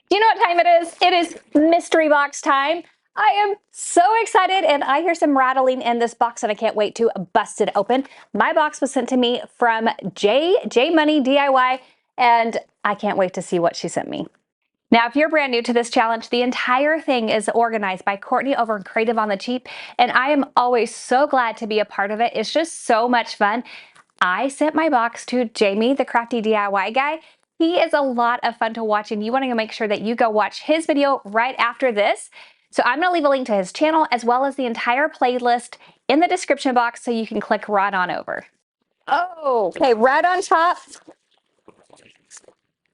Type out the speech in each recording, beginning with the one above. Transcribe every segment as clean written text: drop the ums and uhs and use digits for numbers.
Do you know what time it is? It is mystery box time. I am so excited, and I hear some rattling in this box and I can't wait to bust it open. My box was sent to me from J Money DIY, and I can't wait to see what she sent me. Now, if you're brand new to this challenge, the entire thing is organized by Courtney over in Creative on the Cheap, and I am always so glad to be a part of it. It's just so much fun. I sent my box to Jamie, the crafty DIY guy. He is a lot of fun to watch, and you want to make sure that you go watch his video right after this. So I'm going to leave a link to his channel as well as the entire playlist in the description box so you can click right on over. Oh, okay, right on top,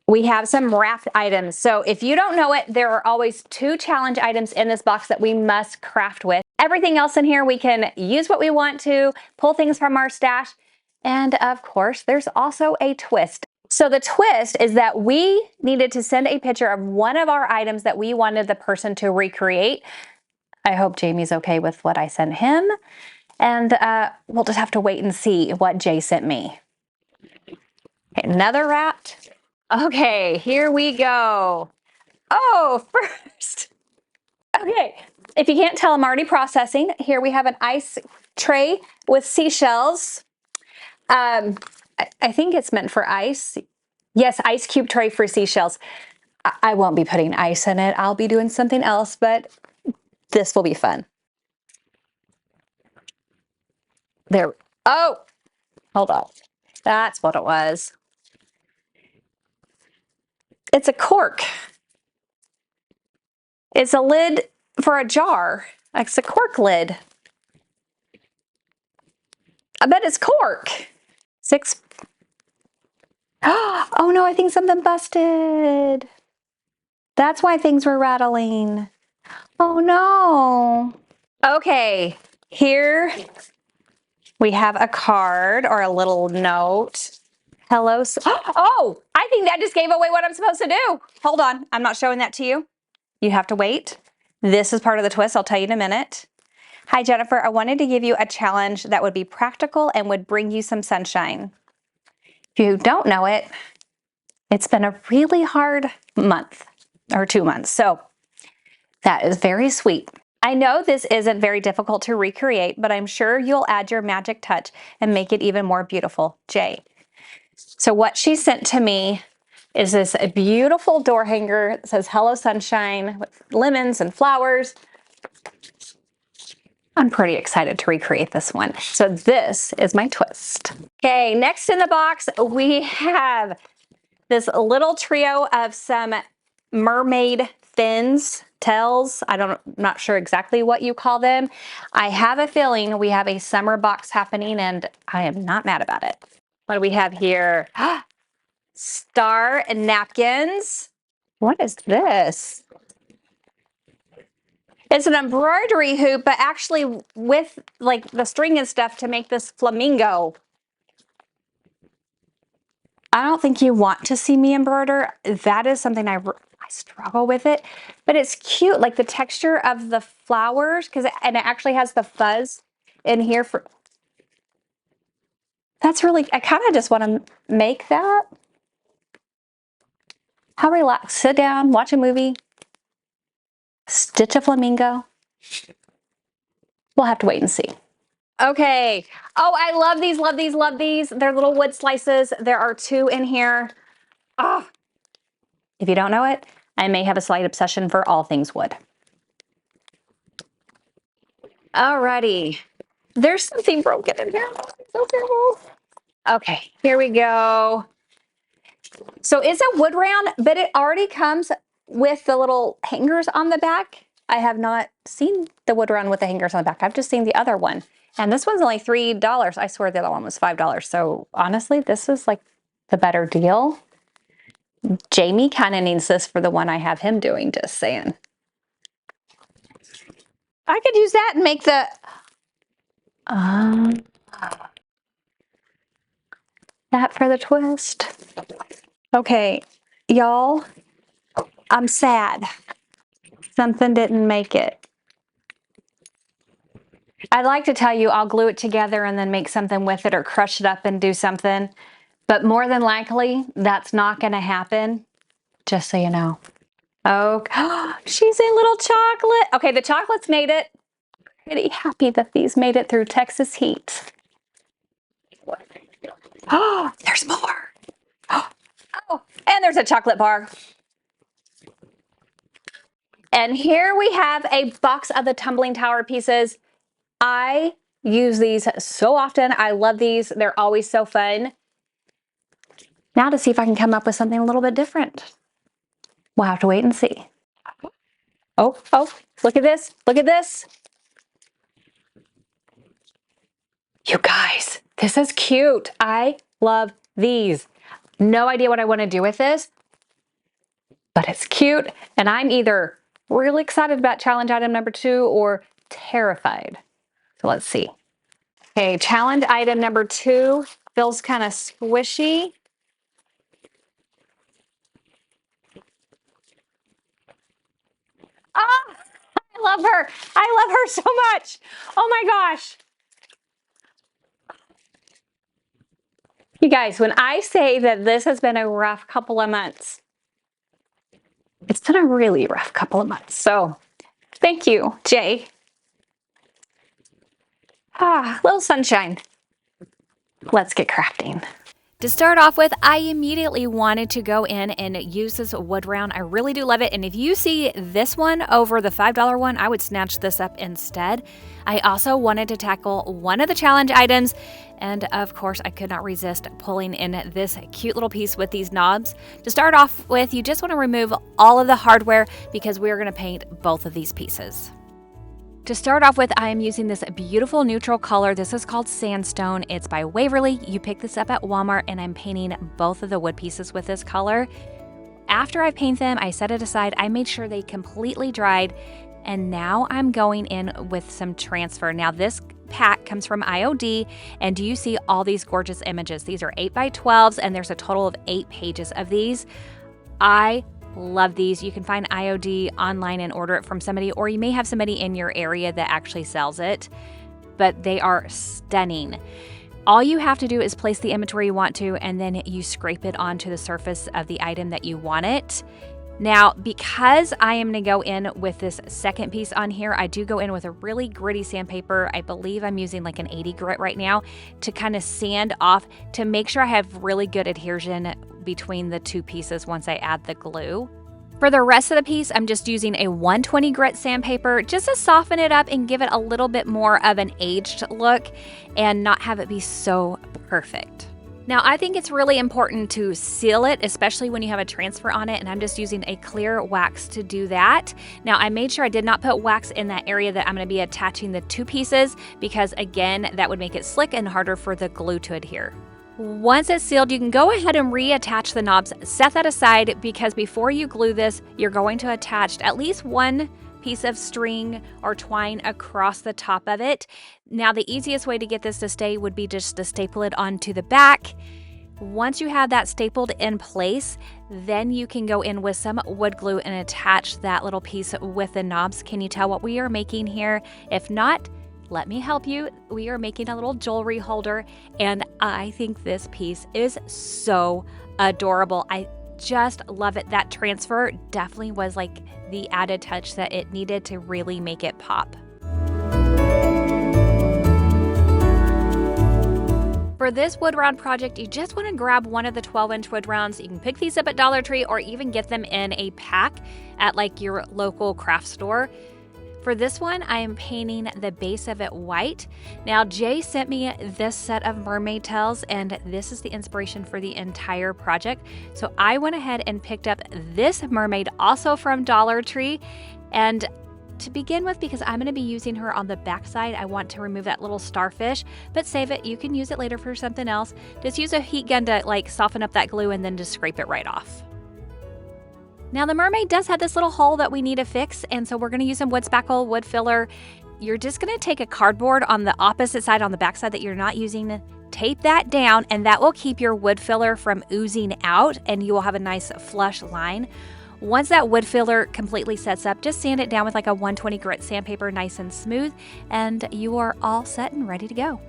we have some wrapped items. So if you don't know it, there are always 2 challenge items in this box that we must craft with. Everything else in here, we can use what we want to, pull things from our stash. And of course, there's also a twist. So the twist is that we needed to send a picture of one of our items that we wanted the person to recreate. I hope Jamie's okay with what I sent him. And we'll just have to wait and see what Jay sent me. Okay, another wrapped. Okay, here we go. Oh, first. Okay, if you can't tell, I'm already processing. Here we have an ice tray with seashells. I think it's meant for ice. Yes, ice cube tray for seashells. I won't be putting ice in it. I'll be doing something else, but this will be fun. There. Oh, hold on. That's what it was. It's a cork. It's a lid for a jar. It's a cork lid. I bet it's cork. 6. Oh no, I think something busted. That's why things were rattling. Oh no. Okay, here we have a card or a little note. Hello. Oh, I think that just gave away what I'm supposed to do. Hold on, I'm not showing that to you. You have to wait. This is part of the twist. I'll tell you in a minute. Hi, Jennifer. I wanted to give you a challenge that would be practical and would bring you some sunshine. If you don't know it, it's been a really hard month or 2 months. So that is very sweet. I know this isn't very difficult to recreate, but I'm sure you'll add your magic touch and make it even more beautiful. Jay. So what she sent to me is this beautiful door hanger that says Hello Sunshine with lemons and flowers. I'm pretty excited to recreate this one. So this is my twist. Okay, next in the box, we have this little trio of some mermaid fins, tails. I'm not sure exactly what you call them. I have a feeling we have a summer box happening and I am not mad about it. What do we have here? Star napkins. What is this? It's an embroidery hoop, but actually with like the string and stuff to make this flamingo. I don't think you want to see me embroider. That is something I struggle with it, but it's cute. Like the texture of the flowers, and it actually has the fuzz in here for, that's really, I kind of just want to make that. How relaxed, sit down, watch a movie, stitch a flamingo. We'll have to wait and see. Okay. Oh, I love these, love these, love these. They're little wood slices. There are 2 in here. Oh, if you don't know it, I may have a slight obsession for all things wood. Alrighty. There's something broken in here. So terrible. Okay, here we go. So it's a wood round, but it already comes with the little hangers on the back. I have not seen the wood round with the hangers on the back. I've just seen the other one. And this one's only $3. I swear the other one was $5. So honestly, this is like the better deal. Jamie kind of needs this for the one I have him doing, just saying. I could use that and make the... that for the twist. Okay, y'all, I'm sad. Something didn't make it. I'd like to tell you I'll glue it together and then make something with it or crush it up and do something, but more than likely that's not going to happen, just so you know. Oh, she's a little chocolate. Okay, the chocolates made it. Pretty happy that these made it through Texas heat. Oh, there's more. Oh, and there's a chocolate bar. And here we have a box of the tumbling tower pieces. I use these so often. I love these. They're always so fun. Now to see if I can come up with something a little bit different. We'll have to wait and see. Oh, look at this. Look at this. You guys, this is cute. I love these. No idea what I want to do with this, but it's cute. And I'm either really excited about challenge item number 2 or terrified. So let's see. Okay, challenge item number 2 feels kind of squishy. Ah, I love her. I love her so much. Oh my gosh. You guys, when I say that this has been a rough couple of months, it's been a really rough couple of months. So thank you, Jay. Ah, little sunshine. Let's get crafting. To start off with, I immediately wanted to go in and use this wood round. I really do love it. And if you see this one over the $5 one, I would snatch this up instead. I also wanted to tackle one of the challenge items. And of course, I could not resist pulling in this cute little piece with these knobs. To start off with, you just want to remove all of the hardware because we are going to paint both of these pieces. To start off with, I am using this beautiful neutral color. This is called Sandstone. It's by Waverly. You pick this up at Walmart, and I'm painting both of the wood pieces with this color. After I paint them, I set it aside. I made sure they completely dried, and now I'm going in with some transfer. Now this pack comes from IOD, and do you see all these gorgeous images? These are 8x12s, and there's a total of 8 pages of these. I love these. You can find IOD online and order it from somebody, or you may have somebody in your area that actually sells it, but they are stunning. All you have to do is place the image where you want to, and then you scrape it onto the surface of the item that you want it. Now, because I am going to go in with this second piece on here, I do go in with a really gritty sandpaper. I believe I'm using like an 80 grit right now to kind of sand off to make sure I have really good adhesion between the two pieces once I add the glue. For the rest of the piece, I'm just using a 120 grit sandpaper just to soften it up and give it a little bit more of an aged look and not have it be so perfect. Now, I think it's really important to seal it, especially when you have a transfer on it, and I'm just using a clear wax to do that. Now, I made sure I did not put wax in that area that I'm going to be attaching the two pieces because, again, that would make it slick and harder for the glue to adhere. Once it's sealed, you can go ahead and reattach the knobs. Set that aside because before you glue this, you're going to attach at least one piece of string or twine across the top of it. Now, the easiest way to get this to stay would be just to staple it onto the back. Once you have that stapled in place, then you can go in with some wood glue and attach that little piece with the knobs. Can you tell what we are making here? If not, let me help you. We are making a little jewelry holder, and I think this piece is so adorable. I just love it. That transfer definitely was like the added touch that it needed to really make it pop. For this wood round project, you just want to grab one of the 12-inch wood rounds. You can pick these up at Dollar Tree or even get them in a pack at like your local craft store. For this one, I am painting the base of it white. Now, Jay sent me this set of mermaid tails, and this is the inspiration for the entire project. So I went ahead and picked up this mermaid also from Dollar Tree. And to begin with, because I'm going to be using her on the back side, I want to remove that little starfish, but save it. You can use it later for something else. Just use a heat gun to like soften up that glue and then just scrape it right off. Now, the mermaid does have this little hole that we need to fix, and so we're going to use some wood spackle, wood filler. You're just going to take a cardboard on the opposite side, on the back side that you're not using, tape that down, and that will keep your wood filler from oozing out, and you will have a nice flush line. Once that wood filler completely sets up, just sand it down with like a 120 grit sandpaper, nice and smooth, and you are all set and ready to go.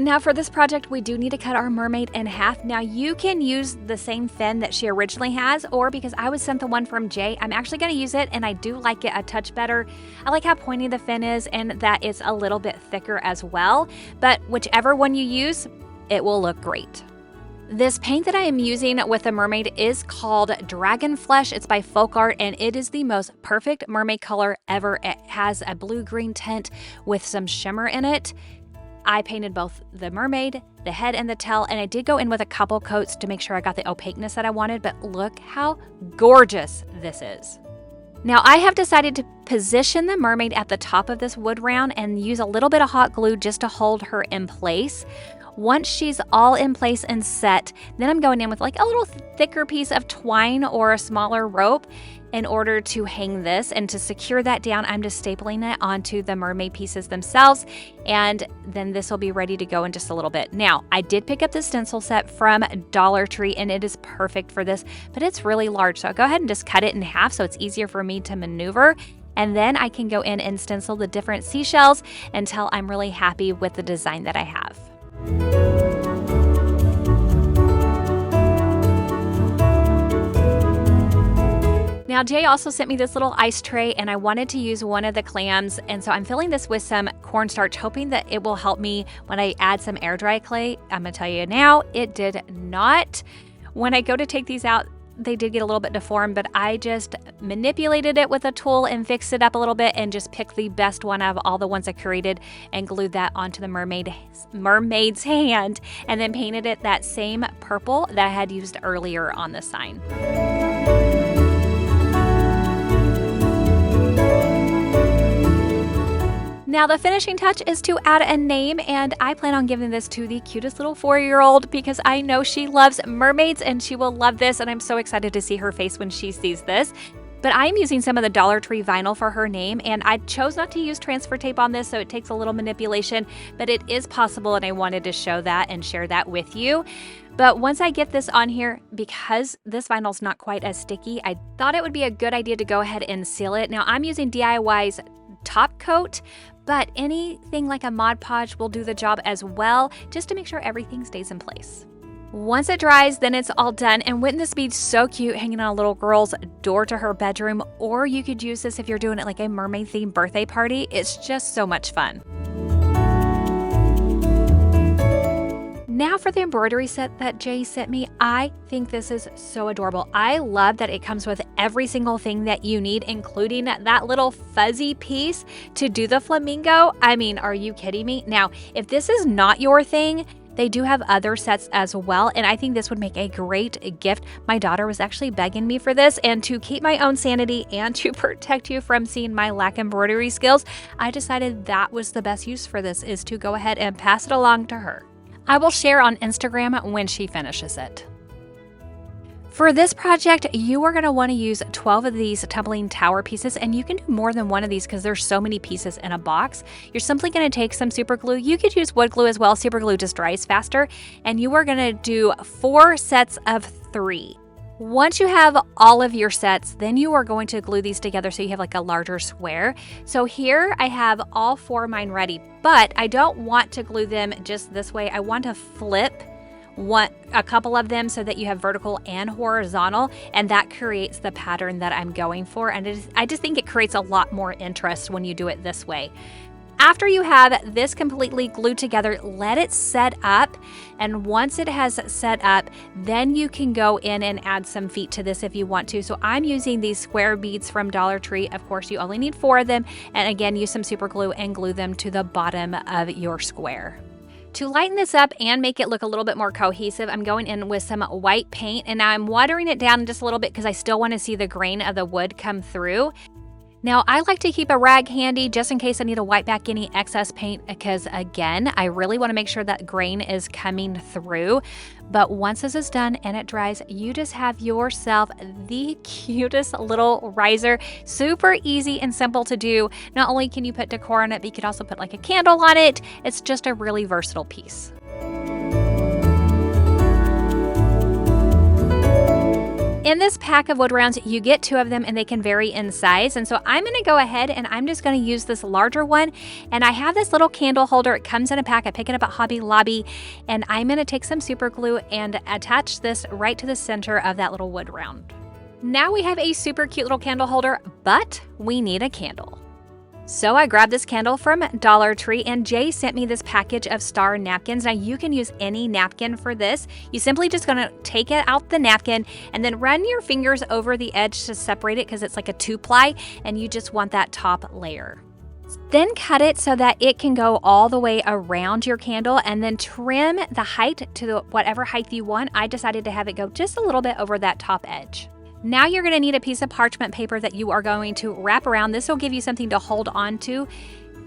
Now for this project, we do need to cut our mermaid in half. Now you can use the same fin that she originally has, or because I was sent the one from Jay, I'm actually going to use it, and I do like it a touch better. I like how pointy the fin is and that it's a little bit thicker as well, but whichever one you use, it will look great. This paint that I am using with the mermaid is called Dragon Flesh. It's by Folk Art, and it is the most perfect mermaid color ever. It has a blue-green tint with some shimmer in it. I painted both the mermaid, the head, and the tail, and I did go in with a couple coats to make sure I got the opaqueness that I wanted, but look how gorgeous this is. Now I have decided to position the mermaid at the top of this wood round and use a little bit of hot glue just to hold her in place. Once she's all in place and set, then I'm going in with like a little thicker piece of twine or a smaller rope in order to hang this. And to secure that down, I'm just stapling it onto the mermaid pieces themselves, and then this will be ready to go in just a little bit. Now, I did pick up the stencil set from Dollar Tree, and it is perfect for this, but it's really large. So I'll go ahead and just cut it in half so it's easier for me to maneuver. And then I can go in and stencil the different seashells until I'm really happy with the design that I have. Now, Jay also sent me this little ice tray, and I wanted to use one of the clams, and so I'm filling this with some cornstarch, hoping that it will help me when I add some air dry clay. I'm gonna tell you now, it did not. When I go to take these out, they did get a little bit deformed, but I just manipulated it with a tool and fixed it up a little bit and just picked the best one out of all the ones I created and glued that onto the mermaid's hand, and then painted it that same purple that I had used earlier on the sign. Now the finishing touch is to add a name, and I plan on giving this to the cutest little 4-year-old because I know she loves mermaids and she will love this, and I'm so excited to see her face when she sees this. But I'm using some of the Dollar Tree vinyl for her name, and I chose not to use transfer tape on this, so it takes a little manipulation, but it is possible, and I wanted to show that and share that with you. But once I get this on here, because this vinyl's not quite as sticky, I thought it would be a good idea to go ahead and seal it. Now I'm using DIY's top coat, but anything like a Mod Podge will do the job as well, just to make sure everything stays in place. Once it dries, then it's all done, and wouldn't this be so cute hanging on a little girl's door to her bedroom? Or you could use this if you're doing it like a mermaid themed birthday party. It's just so much fun. Now for the embroidery set that Jay sent me, I think this is so adorable. I love that it comes with every single thing that you need, including that little fuzzy piece to do the flamingo. I mean, are you kidding me? Now, if this is not your thing, they do have other sets as well, and I think this would make a great gift. My daughter was actually begging me for this, and to keep my own sanity and to protect you from seeing my lack embroidery skills, I decided that was the best use for this, is to go ahead and pass it along to her. I will share on Instagram when she finishes it. For this project, you are going to want to use 12 of these tumbling tower pieces, and you can do more than one of these because there's so many pieces in a box. You're simply going to take some super glue. You could use wood glue as well. Super glue just dries faster, and you are going to do 4 sets of 3. Once you have all of your sets, then you are going to glue these together so you have like a larger square. So here I have all 4 of mine ready, but I don't want to glue them just this way. I want to flip a couple of them so that you have vertical and horizontal, and that creates the pattern that I'm going for. And I just think it creates a lot more interest when you do it this way. After you have this completely glued together, let it set up. And once it has set up, then you can go in and add some feet to this if you want to. So I'm using these square beads from Dollar Tree. Of course, you only need 4 of them. And again, use some super glue and glue them to the bottom of your square. To lighten this up and make it look a little bit more cohesive, I'm going in with some white paint, and now I'm watering it down just a little bit because I still want to see the grain of the wood come through. Now, I like to keep a rag handy just in case I need to wipe back any excess paint because, again, I really want to make sure that grain is coming through. But once this is done and it dries, you just have yourself the cutest little riser. Super easy and simple to do. Not only can you put decor on it, but you could also put like a candle on it. It's just a really versatile piece. In this pack of wood rounds, you get 2 of them and they can vary in size. And so I'm gonna go ahead and I'm just gonna use this larger one. And I have this little candle holder. It comes in a pack. I pick it up at Hobby Lobby. And I'm gonna take some super glue and attach this right to the center of that little wood round. Now we have a super cute little candle holder, but we need a candle. So I grabbed this candle from Dollar Tree, and Jay sent me this package of star napkins. Now you can use any napkin for this. You simply just gonna take it out the napkin and then run your fingers over the edge to separate it because it's like a 2-ply, and you just want that top layer. Then cut it so that it can go all the way around your candle, and then trim the height to whatever height you want. I decided to have it go just a little bit over that top edge. Now you're going to need a piece of parchment paper that you are going to wrap around. This will give you something to hold on to.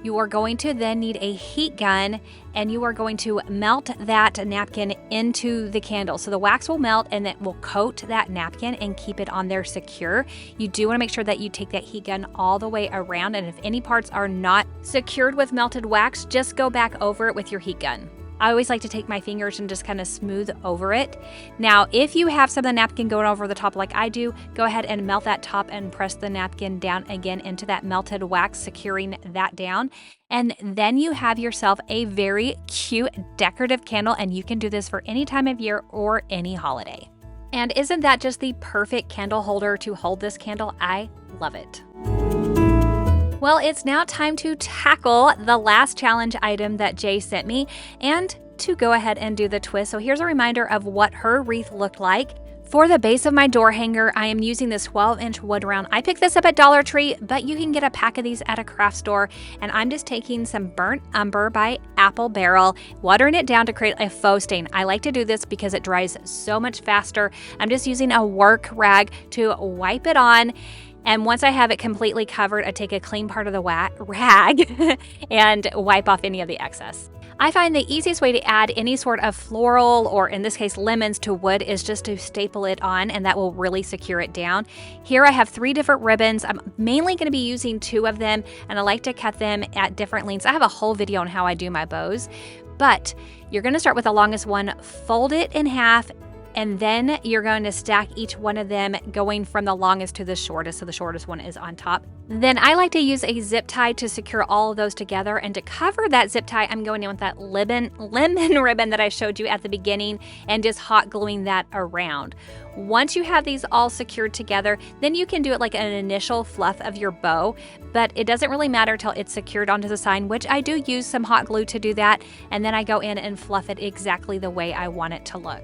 You are going to then need a heat gun, and you are going to melt that napkin into the candle. So the wax will melt and it will coat that napkin and keep it on there secure. You do want to make sure that you take that heat gun all the way around, and if any parts are not secured with melted wax, just go back over it with your heat gun. I always like to take my fingers and just kind of smooth over it. Now, if you have some of the napkin going over the top like I do, go ahead and melt that top and press the napkin down again into that melted wax, securing that down. And then you have yourself a very cute decorative candle, and you can do this for any time of year or any holiday. And isn't that just the perfect candle holder to hold this candle? I love it. Well, it's now time to tackle the last challenge item that Jay sent me and to go ahead and do the twist. So here's a reminder of what her wreath looked like. For the base of my door hanger, I am using this 12-inch wood round. I picked this up at Dollar Tree, but you can get a pack of these at a craft store. And I'm just taking some burnt umber by Apple Barrel, watering it down to create a faux stain. I like to do this because it dries so much faster. I'm just using a work rag to wipe it on. And once I have it completely covered, I take a clean part of the rag and wipe off any of the excess. I find the easiest way to add any sort of floral, or in this case lemons, to wood is just to staple it on, and that will really secure it down. Here I have 3 different ribbons. I'm mainly going to be using 2 of them, and I like to cut them at different lengths. I have a whole video on how I do my bows, but you're going to start with the longest one, fold it in half, and then you're going to stack each one of them going from the longest to the shortest, so the shortest one is on top. Then I like to use a zip tie to secure all of those together, and to cover that zip tie, I'm going in with that lemon ribbon that I showed you at the beginning and just hot gluing that around. Once you have these all secured together, then you can do it like an initial fluff of your bow, but it doesn't really matter till it's secured onto the sign, which I do use some hot glue to do that, and then I go in and fluff it exactly the way I want it to look.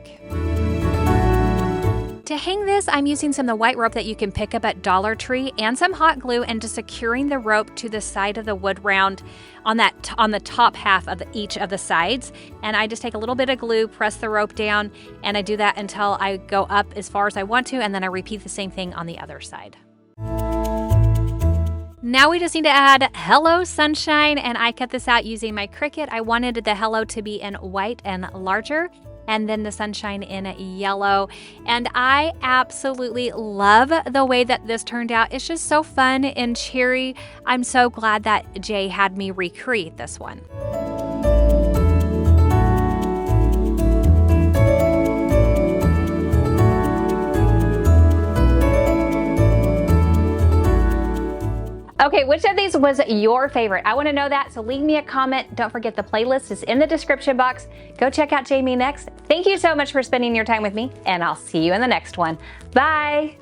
To hang this, I'm using some of the white rope that you can pick up at Dollar Tree and some hot glue, and just securing the rope to the side of the wood round on the top half of each of the sides. And I just take a little bit of glue, press the rope down, and I do that until I go up as far as I want to, and then I repeat the same thing on the other side. Now we just need to add Hello Sunshine, and I cut this out using my Cricut. I wanted the hello to be in white and larger, and then the sunshine in yellow. And I absolutely love the way that this turned out. It's just so fun and cheery. I'm so glad that Jay had me recreate this one. Okay, which of these was your favorite? I want to know that, so leave me a comment. Don't forget the playlist is in the description box. Go check out Jamie Next. Thank you so much for spending your time with me, and I'll see you in the next one. Bye!